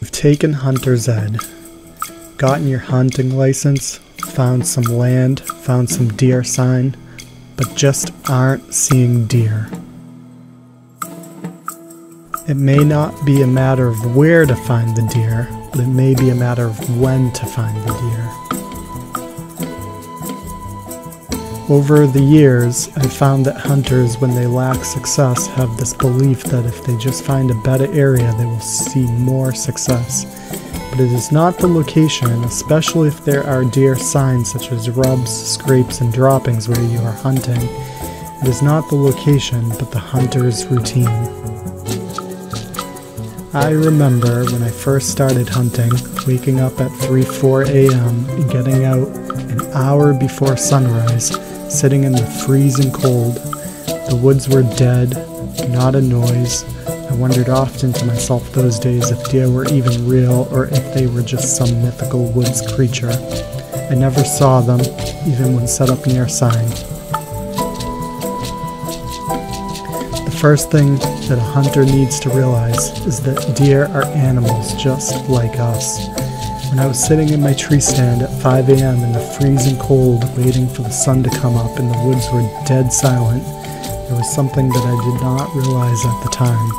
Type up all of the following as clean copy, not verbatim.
You've taken hunter's ed, gotten your hunting license, found some land, found some deer sign, but just aren't seeing deer. It may not be a matter of where to find the deer, but it may be a matter of when to find the deer. Over the years, I've found that hunters, when they lack success, have this belief that if they just find a better area, they will see more success. But it is not the location, especially if there are deer signs such as rubs, scrapes, and droppings where you are hunting. It is not the location, but the hunter's routine. I remember when I first started hunting, waking up at 3-4 a.m. and getting out an hour before sunrise, sitting in the freezing cold. The woods were dead, not a noise. I wondered often to myself those days if deer were even real or if they were just some mythical woods creature. I never saw them, even when set up near a sign. The first thing that a hunter needs to realize is that deer are animals just like us. When I was sitting in my tree stand at 5 a.m. in the freezing cold, waiting for the sun to come up and the woods were dead silent, there was something that I did not realize at the time.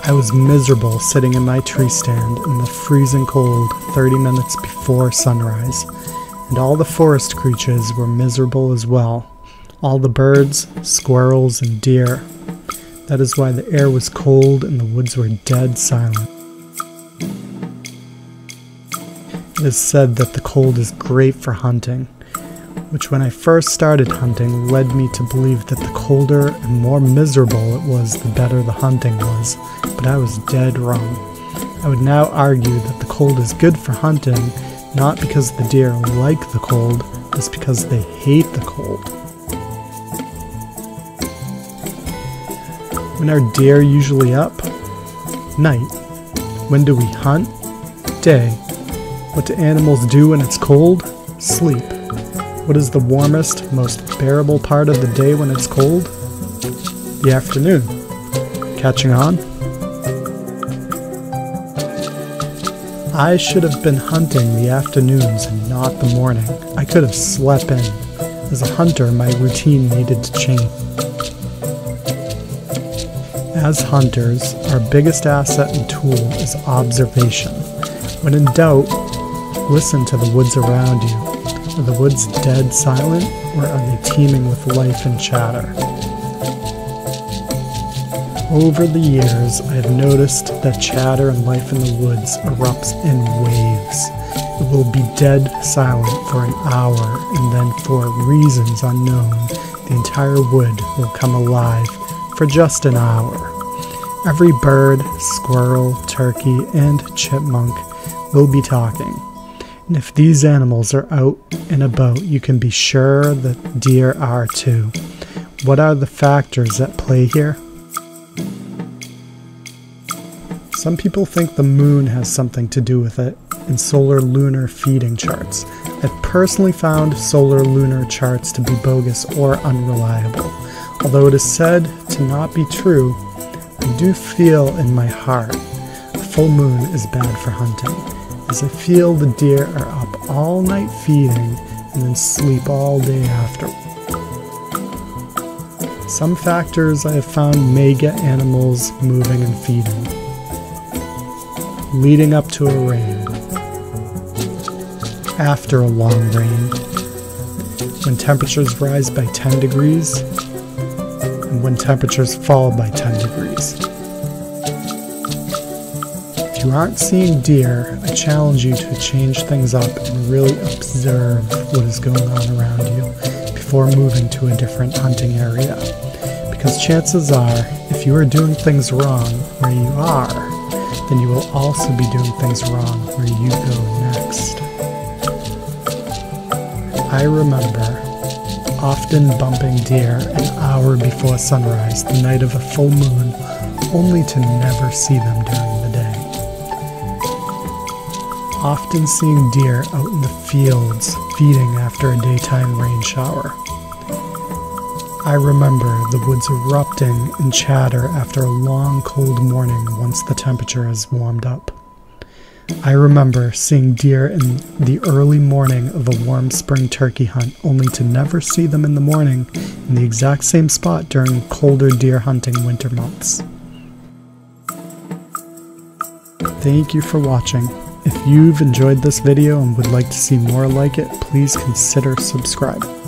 I was miserable sitting in my tree stand in the freezing cold 30 minutes before sunrise, and all the forest creatures were miserable as well. All the birds, squirrels, and deer. That is why the air was cold and the woods were dead silent. It is said that the cold is great for hunting, which when I first started hunting led me to believe that the colder and more miserable it was, the better the hunting was, but I was dead wrong. I would now argue that the cold is good for hunting, not because the deer like the cold, it's because they hate the cold. When are deer usually up? Night. When do we hunt? Day. What do animals do when it's cold? Sleep. What is the warmest, most bearable part of the day when it's cold? The afternoon. Catching on? I should have been hunting the afternoons and not the morning. I could have slept in. As a hunter, my routine needed to change. As hunters, our biggest asset and tool is observation. When in doubt, listen to the woods around you. Are the woods dead silent, or are they teeming with life and chatter? Over the years, I have noticed that chatter and life in the woods erupts in waves. It will be dead silent for an hour, and then for reasons unknown, the entire wood will come alive for just an hour. Every bird, squirrel, turkey, and chipmunk will be talking. And if these animals are out and about, you can be sure that deer are too. What are the factors at play here? Some people think the moon has something to do with it, and solar-lunar feeding charts. I've personally found solar-lunar charts to be bogus or unreliable. Although it is said to not be true, I do feel in my heart a full moon is bad for hunting, as I feel the deer are up all night feeding and then sleep all day after. Some factors I have found may get animals moving and feeding. Leading up to a rain. After a long rain. When temperatures rise by 10 degrees. And when temperatures fall by 10 degrees. If you aren't seeing deer, I challenge you to change things up and really observe what is going on around you before moving to a different hunting area. Because chances are, if you are doing things wrong where you are, then you will also be doing things wrong where you go next. I remember often bumping deer an hour before sunrise, the night of a full moon, only to never see them during the day. Often seeing deer out in the fields, feeding after a daytime rain shower. I remember the woods erupting in chatter after a long cold morning once the temperature has warmed up. I remember seeing deer in the early morning of a warm spring turkey hunt, only to never see them in the morning in the exact same spot during colder deer hunting winter months. Thank you for watching. If you've enjoyed this video and would like to see more like it, please consider subscribing.